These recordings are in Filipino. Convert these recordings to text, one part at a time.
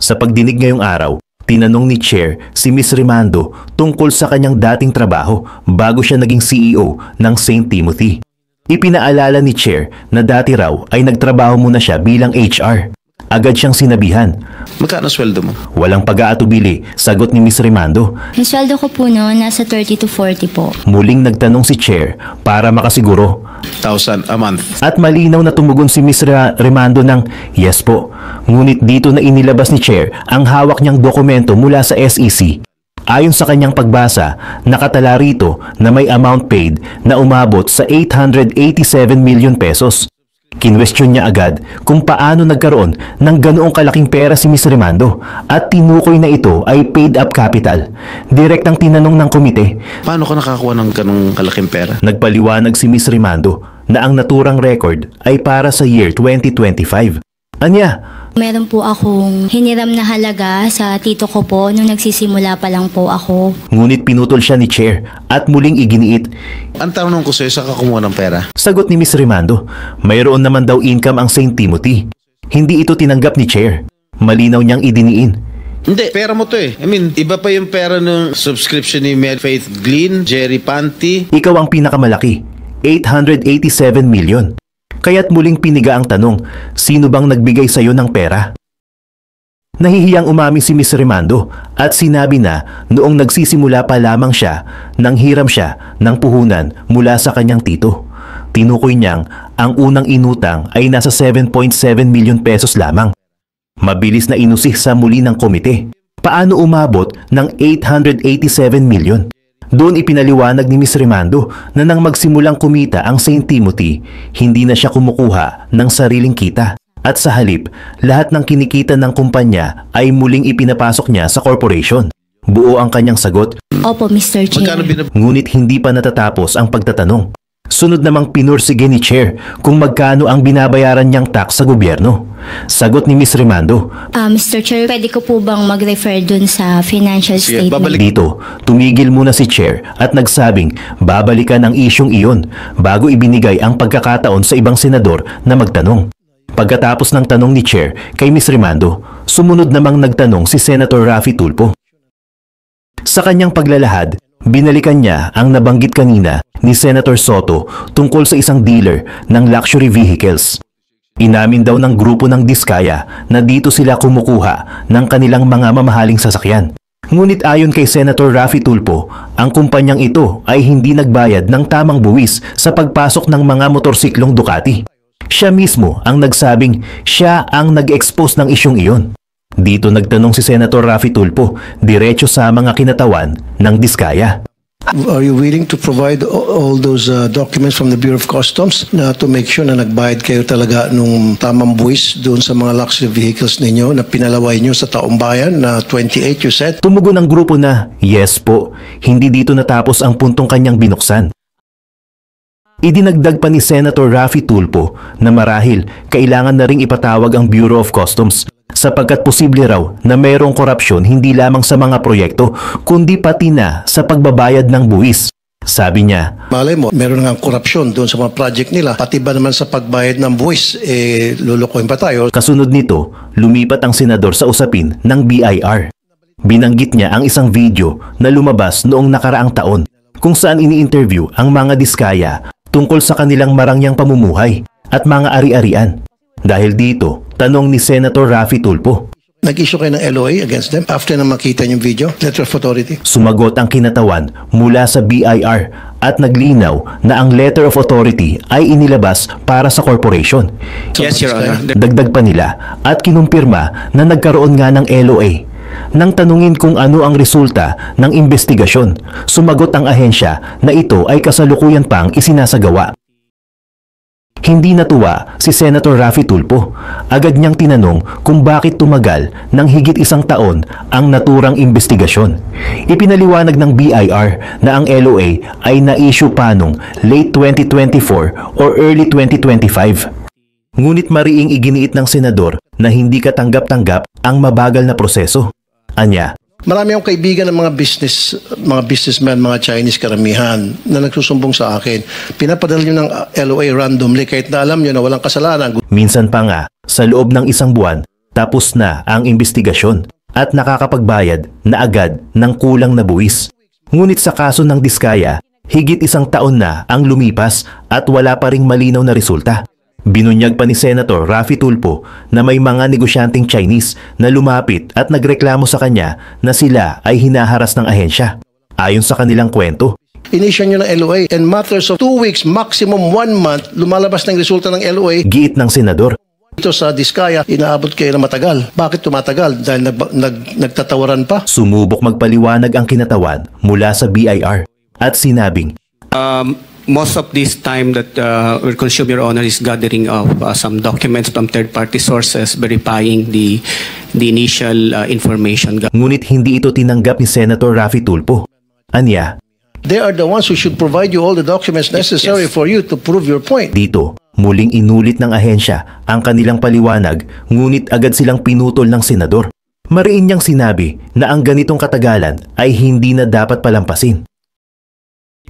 Sa pagdinig ngayong araw, tinanong ni Chair si Ms. Rimando tungkol sa kanyang dating trabaho bago siya naging CEO ng St. Timothy. Ipinaalala ni Chair na dati raw ay nagtrabaho muna siya bilang HR. Agad siyang sinabihan. Magkano sweldo mo? Walang pag-aatubili, sagot ni Ms. Rimando. Yung sweldo ko po noon, nasa 30 to 40 po. Muling nagtanong si Chair para makasiguro. 1,000 a month. At malinaw na tumugon si Ms. Rimando ng yes po. Ngunit dito na inilabas ni Chair ang hawak niyang dokumento mula sa SEC. Ayon sa kanyang pagbasa, nakatala rito na may amount paid na umabot sa 887 million pesos. Kinwestiyon niya agad kung paano nagkaroon ng ganoong kalaking pera si Ms. Rimando at tinukoy na ito ay paid up capital. Direktang tinanong ng komite. Paano ka nakakuha ng ganong kalaking pera? Nagpaliwanag si Ms. Rimando na ang naturang record ay para sa year 2025. Anya, Meron po akong hiniram na halaga sa tito ko po nung nagsisimula pa lang po ako. ngunit pinutol siya ni Chair at muling iginiit. Ang tanong ko sa'yo, saan ka kumuha ng pera? Sagot ni Ms. Rimando, mayroon naman daw income ang St. Timothy. Hindi ito tinanggap ni Chair. Malinaw niyang idiniin. Hindi, pera mo to eh. I mean, iba pa yung pera ng subscription ni Faith Glynn, Jerry Panty. Ikaw ang pinakamalaki, 887 million. Kaya't muling piniga ang tanong, sino bang nagbigay sa iyo ng pera? Nahihiyang umamin si Ms. Rimando at sinabi na noong nagsisimula pa lamang siya nang hiram siya ng puhunan mula sa kanyang tito. Tinukoy niyang ang unang inutang ay nasa 7.7 million pesos lamang. Mabilis na inusih sa muli ng komite. Paano umabot ng 887 million? Doon ipinaliwanag ni Ms. Rimando na nang magsimulang kumita ang St. Timothy, hindi na siya kumukuha ng sariling kita. At sa halip, lahat ng kinikita ng kumpanya ay muling ipinapasok niya sa corporation. Buo ang kanyang sagot. Opo, Mr. Chair. Ngunit hindi pa natatapos ang pagtatanong. Sunod namang pinursige ni Chair kung magkano ang binabayaran niyang tax sa gobyerno. Sagot ni Ms. Rimando. Mr. Chair, pwede ko po bang mag-refer dun sa financial Sige, statement? Dito, tumigil muna si Chair at nagsabing babalikan ang isyong iyon bago ibinigay ang pagkakataon sa ibang senador na magtanong. Pagkatapos ng tanong ni Chair kay Ms. Rimando, sumunod namang nagtanong si Senator Raffy Tulfo. Sa kanyang paglalahad, binalikan niya ang nabanggit kanina ni Senator Soto tungkol sa isang dealer ng luxury vehicles. Inamin daw ng grupo ng Diskaya na dito sila kumukuha ng kanilang mga mamahaling sasakyan. Ngunit ayon kay Senator Raffy Tulfo, ang kumpanyang ito ay hindi nagbayad ng tamang buwis sa pagpasok ng mga motorsiklong Ducati. Siya mismo ang nagsabing siya ang nag-expose ng isyong iyon. Dito nagtanong si Senator Raffy Tulfo diretso sa mga kinatawan ng Diskaya. Are you willing to provide all those documents from the Bureau of Customs na to make sure na nagbayad kayo talaga nung tamang buwis doon sa mga luxury vehicles ninyo na pinalaway nyo sa taong bayan na 28 you said? Tumugon ang grupo na, yes po, hindi dito natapos ang puntong kanyang binuksan. Idinagdag pa ni Senator Raffy Tulfo na marahil kailangan na ring ipatawag ang Bureau of Customs sapagkat posible raw na mayroong korupsyon hindi lamang sa mga proyekto kundi pati na sa pagbabayad ng buwis. Sabi niya, Malay mo, meron nga korupsyon doon sa mga project nila. Pati ba naman sa pagbayad ng buwis, lulukoyin pa tayo. kasunod nito, lumipat ang senador sa usapin ng BIR. Binanggit niya ang isang video na lumabas noong nakaraang taon kung saan ini-interview ang mga Diskaya tungkol sa kanilang marangyang pamumuhay at mga ari-arian. Dahil dito, tanong ni Senator Raffy Tulfo. Nag-issue kayo ng LOA against them after na makita yung video, letter of authority? Sumagot ang kinatawan mula sa BIR at naglinaw na ang letter of authority ay inilabas para sa corporation. Yes, Your Honor. Dagdag pa nila at kinumpirma na nagkaroon nga ng LOA. Nang tanungin kung ano ang resulta ng investigasyon, sumagot ang ahensya na ito ay kasalukuyan pang isinasagawa. Hindi natuwa si Senator Raffy Tulfo. Agad niyang tinanong kung bakit tumagal ng higit 1 taon ang naturang investigasyon. Ipinaliwanag ng BIR na ang LOA ay na-issue pa nung late 2024 or early 2025. Ngunit mariing iginiit ng senador na hindi katanggap-tanggap ang mabagal na proseso. Anya, Marami akong kaibigan ng mga businessmen, mga Chinese karamihan na nagsusumbong sa akin. Pinapadala nyo ng LOA randomly kahit na alam nyo na walang kasalanan. minsan pa nga, sa loob ng 1 buwan, tapos na ang investigasyon at nakakapagbayad na agad ng kulang na buwis. Ngunit sa kaso ng Diskaya, higit 1 taon na ang lumipas at wala pa ring malinaw na resulta. Binunyag pa ni Senator Raffy Tulfo na may mga negosyanteng Chinese na lumapit at nagreklamo sa kanya na sila ay hinaharas ng ahensya. Ayon sa kanilang kwento, Inisyon nyo ng LOA. In matters of 2 weeks, maximum 1 month, lumalabas ng resulta ng LOA. giit ng senador, Ito sa Diskaya, inaabot kayo na matagal. Bakit tumatagal? Dahil nagtatawaran pa? sumubok magpaliwanag ang kinatawan mula sa BIR at sinabing, Most of this time that we're consume, Your Honor, is gathering of some documents from third-party sources verifying the initial information. ngunit hindi ito tinanggap ni Senator Raffy Tulfo. Anya, They are the ones who should provide you all the documents necessary for you to prove your point. dito, muling inulit ng ahensya ang kanilang paliwanag ngunit agad silang pinutol ng senador. Mariin niyang sinabi na ang ganitong katagalan ay hindi na dapat palampasin.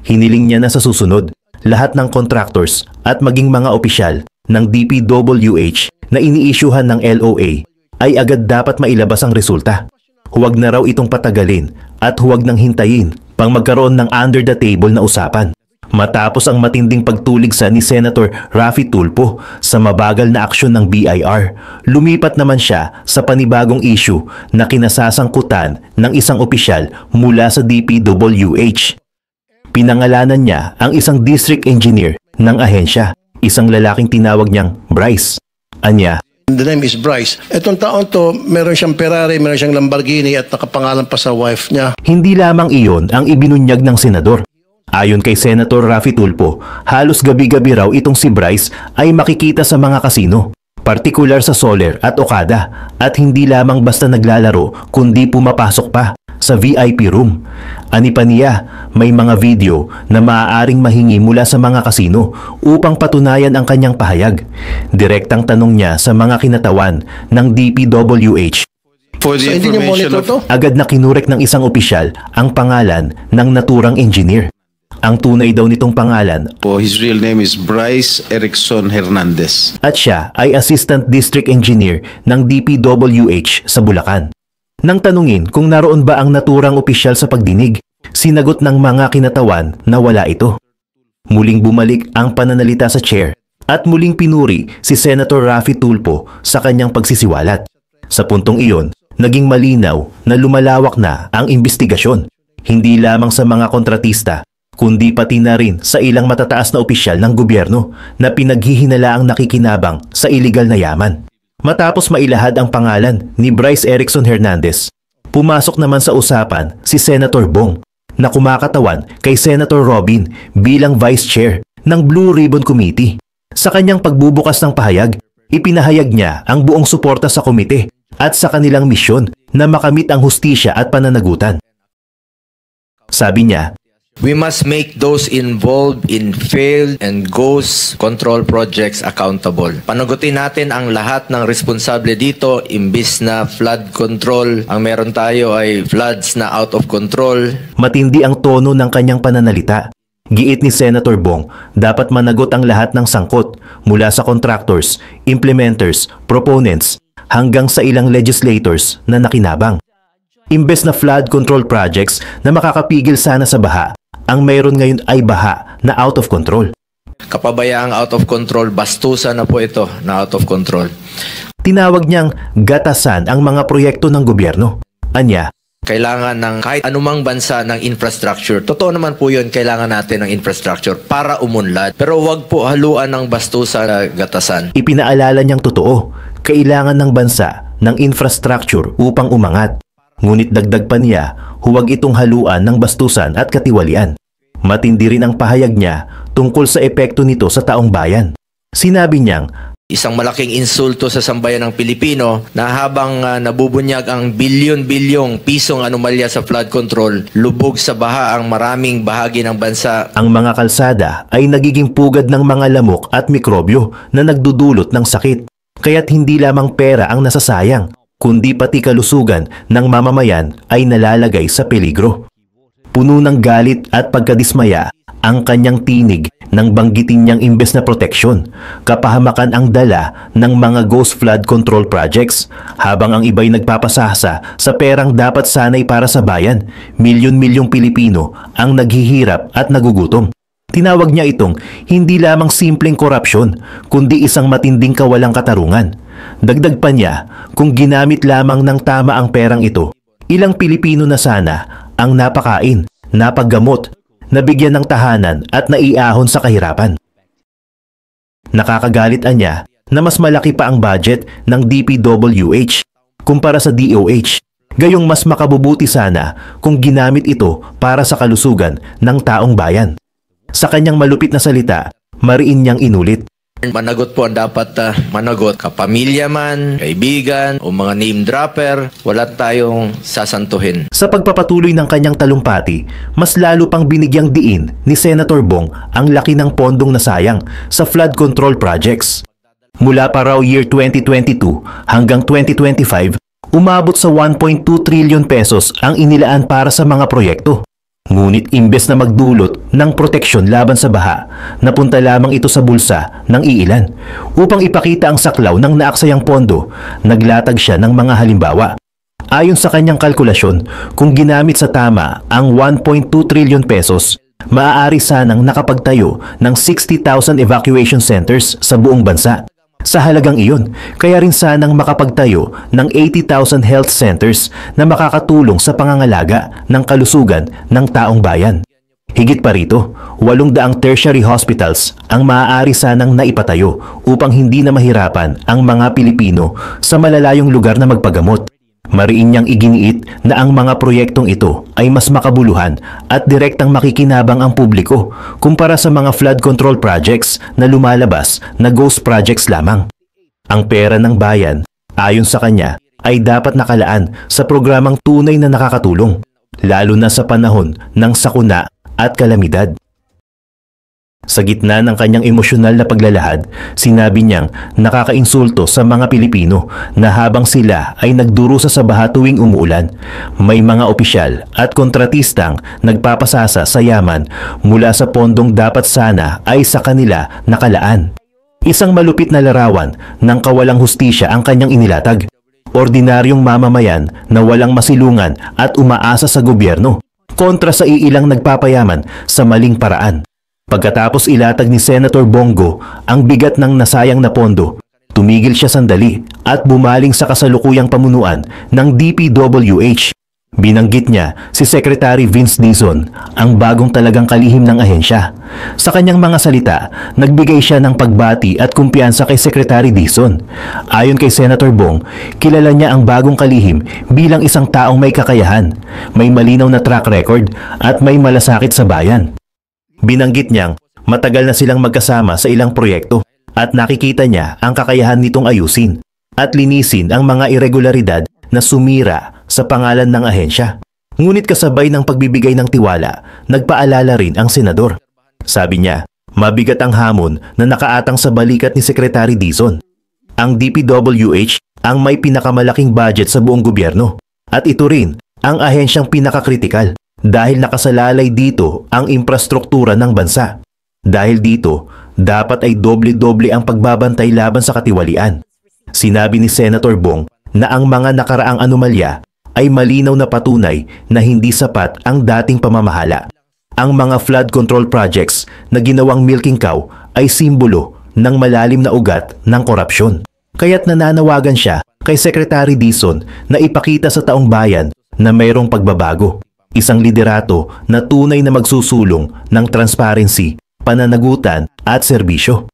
Hiniling niya na sa susunod, lahat ng contractors at maging mga opisyal ng DPWH na iniisyuhan ng LOA ay agad dapat mailabas ang resulta. Huwag na raw itong patagalin at huwag nang hintayin pang magkaroon ng under the table na usapan. Matapos ang matinding pagtuligsa ni Senator Raffy Tulfo sa mabagal na aksyon ng BIR, lumipat naman siya sa panibagong issue na kinasasangkutan ng isang opisyal mula sa DPWH. Pinangalanan niya ang isang district engineer ng ahensya, isang lalaking tinawag niyang Bryce. Anya, The name is Bryce. Etong taon to, meron siyang Ferrari, meron siyang Lamborghini at nakapangalan pa sa wife niya. hindi lamang iyon ang ibinunyag ng senador. Ayon kay Senator Raffy Tulfo, halos gabi-gabi raw itong si Bryce ay makikita sa mga kasino, partikular sa Soler at Okada, at hindi lamang basta naglalaro kundi pumapasok pa sa VIP room. Ani pa niya, may mga video na maaaring mahingi mula sa mga kasino upang patunayan ang kanyang pahayag. Direktang tanong niya sa mga kinatawan ng DPWH. For So the hindi niyo information monitor of to? Agad na kinurek ng isang opisyal ang pangalan ng naturang engineer. Ang tunay daw nitong pangalan his real name is Bryce Erickson Hernandez. at siya ay Assistant District Engineer ng DPWH sa Bulacan. Nang tanungin kung naroon ba ang naturang opisyal sa pagdinig, sinagot ng mga kinatawan na wala ito. Muling bumalik ang pananalita sa chair at muling pinuri si Senator Raffy Tulfo sa kanyang pagsisiwalat. Sa puntong iyon, naging malinaw na lumalawak na ang investigasyon, hindi lamang sa mga kontratista, kundi pati na rin sa ilang matataas na opisyal ng gobyerno na pinaghihinalaang nakikinabang sa iligal na yaman. Matapos mailahad ang pangalan ni Bryce Erickson Hernandez, pumasok naman sa usapan si Senator Bong na kumakatawan kay Senator Robin bilang Vice Chair ng Blue Ribbon Committee. Sa kanyang pagbubukas ng pahayag, ipinahayag niya ang buong suporta sa komite at sa kanilang misyon na makamit ang hustisya at pananagutan. Sabi niya, We must make those involved in failed and ghost control projects accountable. Panagutin natin ang lahat ng responsable dito, imbis na flood control. Ang meron tayo ay floods na out of control. matindi ang tono ng kanyang pananalita. Giit ni Senator Bong, dapat managot ang lahat ng sangkot mula sa contractors, implementers, proponents, hanggang sa ilang legislators na nakinabang. Imbes na flood control projects na makakapigil sana sa baha, ang mayroon ngayon ay baha na out of control. Kapabayaang out of control, bastusan na po ito na out of control. Tinawag niyang gatasan ang mga proyekto ng gobyerno. Anya, Kailangan ng kahit anumang bansa ng infrastructure. Totoo naman po yun, kailangan natin ng infrastructure para umunlad. Pero huwag po haluan ng bastusan na gatasan. ipinaalala niyang totoo, kailangan ng bansa ng infrastructure upang umangat. Ngunit dagdag pa niya, huwag itong haluan ng bastusan at katiwalian. Matindi rin ang pahayag niya tungkol sa epekto nito sa taong bayan. Sinabi niyang, Isang malaking insulto sa sambayan ng Pilipino na habang nabubunyag ang bilyon-bilyong pisong anomalya sa flood control, lubog sa baha ang maraming bahagi ng bansa. ang mga kalsada ay nagiging pugad ng mga lamok at mikrobyo na nagdudulot ng sakit. Kaya't hindi lamang pera ang nasasayang, kundi pati kalusugan ng mamamayan ay nalalagay sa peligro. Puno ng galit at pagkadismaya ang kanyang tinig nang banggitin niyang imbes na proteksyon, kapahamakan ang dala ng mga ghost flood control projects, habang ang iba'y nagpapasasa sa perang dapat sanay para sa bayan. Milyon-milyong Pilipino ang naghihirap at nagugutom. Tinawag niya itong hindi lamang simpleng korupsyon, kundi isang matinding kawalang katarungan. Dagdag pa niya, kung ginamit lamang ng tama ang perang ito, ilang Pilipino na sana ang napakain, napaggamot, nabigyan ng tahanan at naiahon sa kahirapan. Nakakagalit niya na mas malaki pa ang budget ng DPWH kumpara sa DOH. Gayong mas makabubuti sana kung ginamit ito para sa kalusugan ng taong bayan. Sa kanyang malupit na salita, mariin niyang inulit. Managot po ang dapat managot. Kapamilya man, kaibigan, o mga name dropper, wala tayong sasantuhin. Sa pagpapatuloy ng kanyang talumpati, mas lalo pang binigyang diin ni Senator Bong ang laki ng pondong nasayang sa flood control projects. Mula pa raw year 2022 hanggang 2025, umabot sa 1.2 trillion pesos ang inilaan para sa mga proyekto. Ngunit imbes na magdulot ng proteksyon laban sa baha, napunta lamang ito sa bulsa ng iilan. Upang ipakita ang saklaw ng naaksayang pondo, naglatag siya ng mga halimbawa. Ayon sa kanyang kalkulasyon, kung ginamit sa tama ang 1.2 trillion pesos, maaari sanang nakapagtayo ng 60,000 evacuation centers sa buong bansa. Sa halagang iyon, kaya rin sanang makapagtayo ng 80,000 health centers na makakatulong sa pangangalaga ng kalusugan ng taong bayan. Higit pa rito, 800 tertiary hospitals ang maaari sanang naipatayo upang hindi na mahirapan ang mga Pilipino sa malalayong lugar na magpagamot. Mariin niyang iginiit na ang mga proyektong ito ay mas makabuluhan at direktang makikinabang ang publiko kumpara sa mga flood control projects na lumalabas na ghost projects lamang. Ang pera ng bayan, ayon sa kanya, ay dapat nakalaan sa programang tunay na nakakatulong, lalo na sa panahon ng sakuna at kalamidad. Sa gitna ng kanyang emosyonal na paglalahad, sinabi niyang nakakainsulto sa mga Pilipino na habang sila ay nagdurusa sa baha tuwing umuulan, may mga opisyal at kontratistang nagpapasasa sa yaman mula sa pondong dapat sana ay sa kanila nakalaan. Isang malupit na larawan ng kawalang hustisya ang kanyang inilatag. Ordinaryong mamamayan na walang masilungan at umaasa sa gobyerno, kontra sa iilang nagpapayaman sa maling paraan. Pagkatapos ilatag ni Senator Bongo ang bigat ng nasayang na pondo, tumigil siya sandali at bumaling sa kasalukuyang pamunuan ng DPWH. Binanggit niya si Secretary Vince Dizon, ang bagong talagang kalihim ng ahensya. Sa kanyang mga salita, nagbigay siya ng pagbati at kumpiyansa kay Secretary Dizon. Ayon kay Senator Bong, kilala niya ang bagong kalihim bilang isang taong may kakayahan, may malinaw na track record at may malasakit sa bayan. Binanggit niyang matagal na silang magkasama sa ilang proyekto at nakikita niya ang kakayahan nitong ayusin at linisin ang mga irregularidad na sumira sa pangalan ng ahensya. Ngunit kasabay ng pagbibigay ng tiwala, nagpaalala rin ang senador. Sabi niya, mabigat ang hamon na nakaatang sa balikat ni Secretary Dizon. Ang DPWH ang may pinakamalaking budget sa buong gobyerno at ito rin ang ahensyang pinakakritikal. Dahil nakasalalay dito ang infrastruktura ng bansa. Dahil dito, dapat ay doble-doble ang pagbabantay laban sa katiwalian. Sinabi ni Senator Bong na ang mga nakaraang anomalya ay malinaw na patunay na hindi sapat ang dating pamamahala. Ang mga flood control projects na ginawang milking cow ay simbolo ng malalim na ugat ng korupsyon. Kaya't nananawagan siya kay Secretary Dizon na ipakita sa taong bayan na mayroong pagbabago. Isang liderato na tunay na magsusulong ng transparency, pananagutan at serbisyo.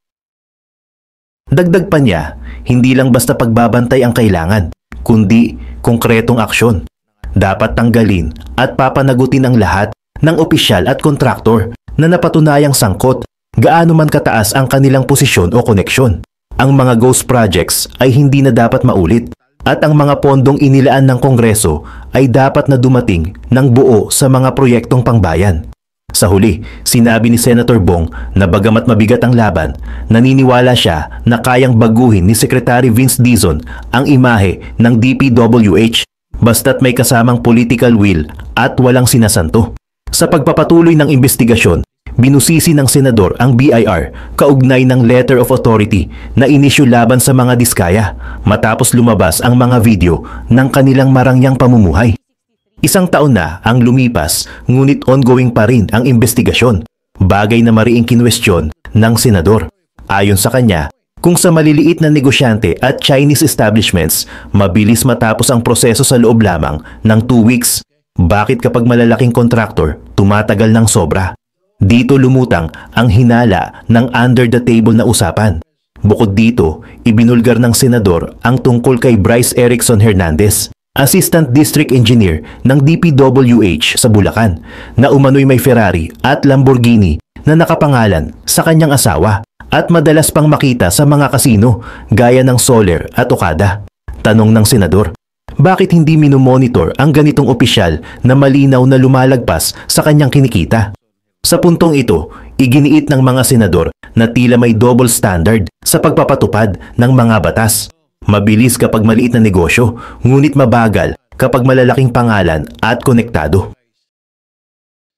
Dagdag pa niya, hindi lang basta pagbabantay ang kailangan, kundi konkretong aksyon. Dapat tanggalin at papanagutin ang lahat ng opisyal at kontraktor na napatunayang sangkot, gaano man kataas ang kanilang posisyon o koneksyon. Ang mga ghost projects ay hindi na dapat maulit. At ang mga pondong inilaan ng Kongreso ay dapat na dumating ng buo sa mga proyektong pangbayan. Sa huli, sinabi ni Senator Bong na bagamat mabigat ang laban, naniniwala siya na kayang baguhin ni Secretary Vince Dizon ang imahe ng DPWH basta't may kasamang political will at walang sinasanto. Sa pagpapatuloy ng investigasyon, Binusisi ng senador ang BIR kaugnay ng letter of authority na inisyu laban sa mga diskaya matapos lumabas ang mga video ng kanilang marangyang pamumuhay. Isang taon na ang lumipas ngunit ongoing pa rin ang investigasyon, bagay na mariing kinwestiyon ng senador. Ayon sa kanya, kung sa maliliit na negosyante at Chinese establishments, mabilis matapos ang proseso sa loob lamang ng 2 weeks, bakit kapag malalaking kontraktor, tumatagal ng sobra? Dito lumutang ang hinala ng under-the-table na usapan. Bukod dito, ibinulgar ng senador ang tungkol kay Bryce Erickson Hernandez, Assistant District Engineer ng DPWH sa Bulacan, na umano'y may Ferrari at Lamborghini na nakapangalan sa kanyang asawa at madalas pang makita sa mga kasino gaya ng Soler at Okada. Tanong ng senador, bakit hindi minomonitor ang ganitong opisyal na malinaw na lumalagpas sa kanyang kinikita? Sa puntong ito, iginiit ng mga senador na tila may double standard sa pagpapatupad ng mga batas. Mabilis kapag maliit na negosyo, ngunit mabagal kapag malalaking pangalan at konektado.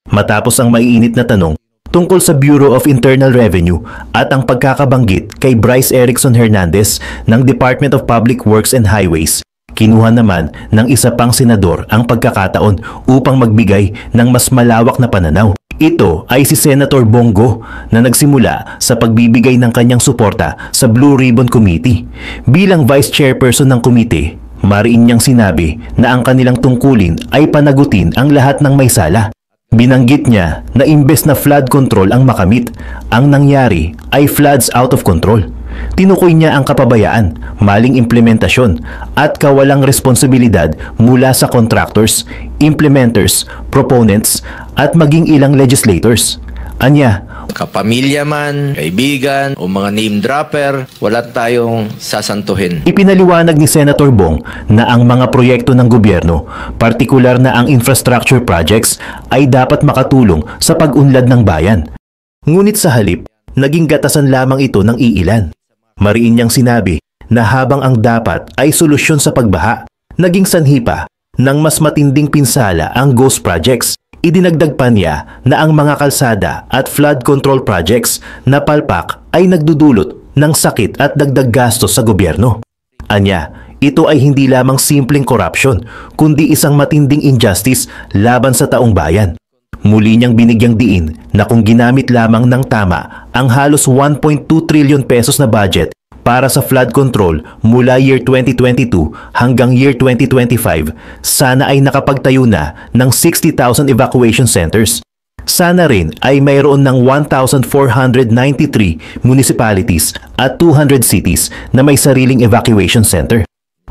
Matapos ang maiinit na tanong tungkol sa Bureau of Internal Revenue at ang pagkakabanggit kay Bryce Erickson Hernandez ng Department of Public Works and Highways, kinuha naman ng isa pang senador ang pagkakataon upang magbigay ng mas malawak na pananaw. Ito ay si Senator Bongo na nagsimula sa pagbibigay ng kanyang suporta sa Blue Ribbon Committee. Bilang Vice Chairperson ng komite, mariin niyang sinabi na ang kanilang tungkulin ay panagutin ang lahat ng may sala. Binanggit niya na imbes na flood control ang makamit, ang nangyari ay floods out of control. Tinukoy niya ang kapabayaan, maling implementasyon at kawalang responsibilidad mula sa contractors, implementers, proponents at maging ilang legislators. Anya, Kapamilya man, kaibigan o mga name dropper, wala tayong sasantuhin. ipinaliwanag ni Senator Bong na ang mga proyekto ng gobyerno, partikular na ang infrastructure projects, ay dapat makatulong sa pag-unlad ng bayan. Ngunit sa halip, naging gatasan lamang ito ng iilan. Mariin niyang sinabi na habang ang dapat ay solusyon sa pagbaha, naging sanhi pa ng mas matinding pinsala ang ghost projects. Idinagdag pa niya na ang mga kalsada at flood control projects na palpak ay nagdudulot ng sakit at dagdag gastos sa gobyerno. Anya, ito ay hindi lamang simpleng corruption, kundi isang matinding injustice laban sa taong bayan. Muli niyang binigyang diin na kung ginamit lamang ng tama ang halos 1.2 trillion pesos na budget para sa flood control mula year 2022 hanggang year 2025, sana ay nakapagtayo na ng 60,000 evacuation centers. Sana rin ay mayroon ng 1,493 municipalities at 200 cities na may sariling evacuation center.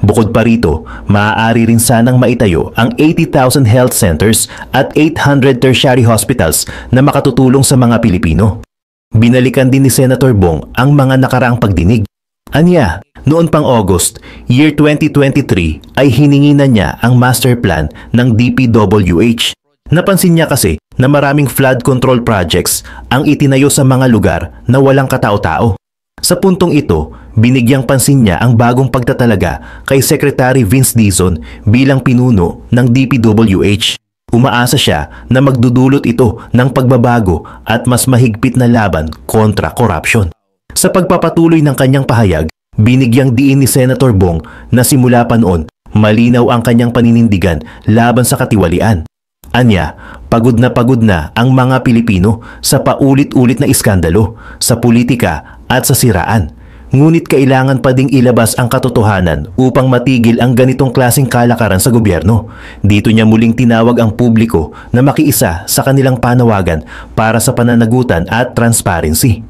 Bukod pa rito, maaari rin sanang maitayo ang 80,000 health centers at 800 tertiary hospitals na makatutulong sa mga Pilipino. Binalikan din ni Senator Bong ang mga nakaraang pagdinig. Anya, noon pang August, year 2023 ay hiningi na niya ang master plan ng DPWH. Napansin niya kasi na maraming flood control projects ang itinayo sa mga lugar na walang katao-tao. Sa puntong ito, binigyang pansin niya ang bagong pagtatalaga kay Secretary Vince Dizon bilang pinuno ng DPWH. Umaasa siya na magdudulot ito ng pagbabago at mas mahigpit na laban kontra korupsyon. Sa pagpapatuloy ng kanyang pahayag, binigyang diin ni Senator Bong na simula pa noon, malinaw ang kanyang paninindigan laban sa katiwalian. Anya, pagod na ang mga Pilipino sa paulit-ulit na iskandalo, sa politika at sa siraan. Ngunit kailangan pa ding ilabas ang katotohanan upang matigil ang ganitong klaseng kalakaran sa gobyerno. Dito niya muling tinawag ang publiko na makiisa sa kanilang panawagan para sa pananagutan at transparency.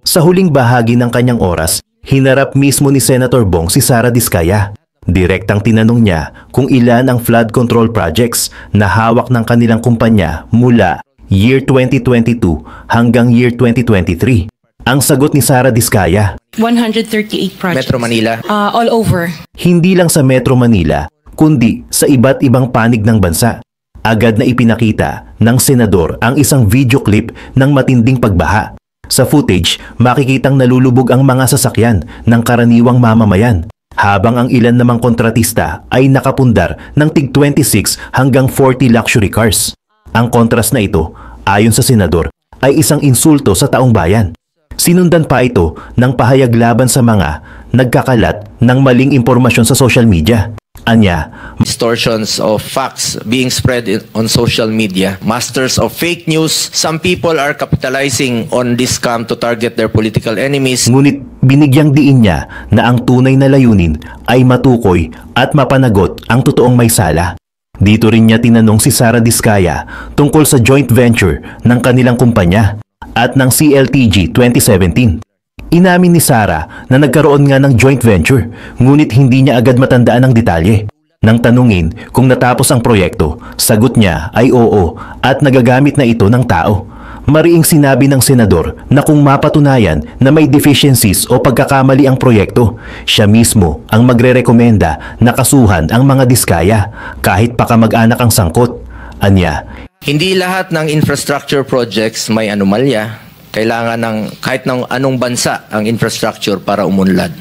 Sa huling bahagi ng kanyang oras, hinarap mismo ni Senator Bong si Sara Diskaya. Direktang tinanong niya kung ilan ang flood control projects na hawak ng kanilang kumpanya mula year 2022 hanggang year 2023. Ang sagot ni Sara Diskaya, 138 projects. Metro Manila. All over. hindi lang sa Metro Manila, kundi sa iba't ibang panig ng bansa. Agad na ipinakita ng senador ang isang video clip ng matinding pagbaha. Sa footage, makikitang nalulubog ang mga sasakyan ng karaniwang mamamayan, habang ang ilan namang kontratista ay nakapundar ng tig 26 hanggang 40 luxury cars. Ang kontras na ito, ayon sa senador, ay isang insulto sa taong bayan. Sinundan pa ito ng pahayag laban sa mga nagkakalat ng maling impormasyon sa social media. Anya, Distortions of facts being spread on social media. Masters of fake news. Some people are capitalizing on this scam to target their political enemies. ngunit binigyang diin niya na ang tunay na layunin ay matukoy at mapanagot ang totoong may sala. Dito rin niya tinanong si Sara Diskaya tungkol sa joint venture ng kanilang kumpanya at ng CLTG 2017. Inamin ni Sara na nagkaroon nga ng joint venture, ngunit hindi niya agad matandaan ang detalye. Nang tanungin kung natapos ang proyekto, sagot niya ay oo at nagagamit na ito ng tao. Mariing sinabi ng senador na kung mapatunayan na may deficiencies o pagkakamali ang proyekto, siya mismo ang magrerekomenda na kasuhan ang mga Diskaya kahit pa kamag-anak ang sangkot. Anya, Hindi lahat ng infrastructure projects may anomalya. Kailangan ng kahit ng anong bansa ang infrastructure para umunlad.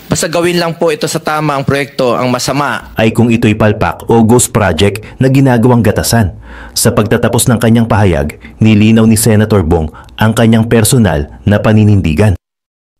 Basta gawin lang po ito sa tama ang proyekto, ang masama ay kung ito'y palpak o ghost project na ginagawang gatasan. Sa pagtatapos ng kanyang pahayag, nilinaw ni Senator Bong ang kanyang personal na paninindigan.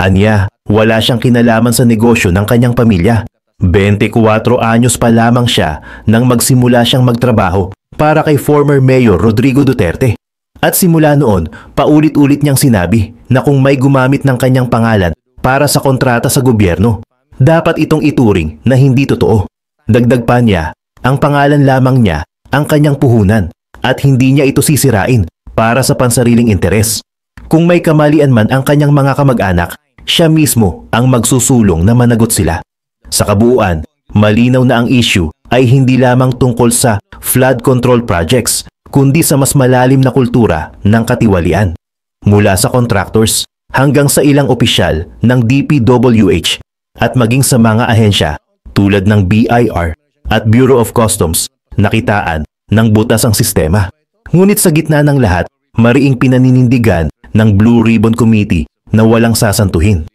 Anya, wala siyang kinalaman sa negosyo ng kanyang pamilya. 24 anyos pa lamang siya nang magsimula siyang magtrabaho para kay former Mayor Rodrigo Duterte. At simula noon, paulit-ulit niyang sinabi na kung may gumamit ng kanyang pangalan para sa kontrata sa gobyerno, dapat itong ituring na hindi totoo. Dagdag pa niya, ang pangalan lamang niya ang kanyang puhunan at hindi niya ito sisirain para sa pansariling interes. Kung may kamalian man ang kanyang mga kamag-anak, siya mismo ang magsusulong na managot sila. Sa kabuuan, malinaw na ang issue ay hindi lamang tungkol sa flood control projects, kundi sa mas malalim na kultura ng katiwalian. Mula sa contractors hanggang sa ilang opisyal ng DPWH at maging sa mga ahensya tulad ng BIR at Bureau of Customs, nakitaan ng butas ang sistema. Ngunit sa gitna ng lahat, mariing pinaninindigan ng Blue Ribbon Committee na walang sasantuhin.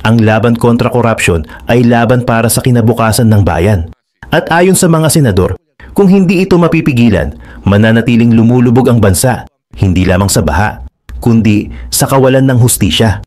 Ang laban kontra korupsyon ay laban para sa kinabukasan ng bayan. At ayon sa mga senador, kung hindi ito mapipigilan, mananatiling lumulubog ang bansa, hindi lamang sa baha, kundi sa kawalan ng hustisya.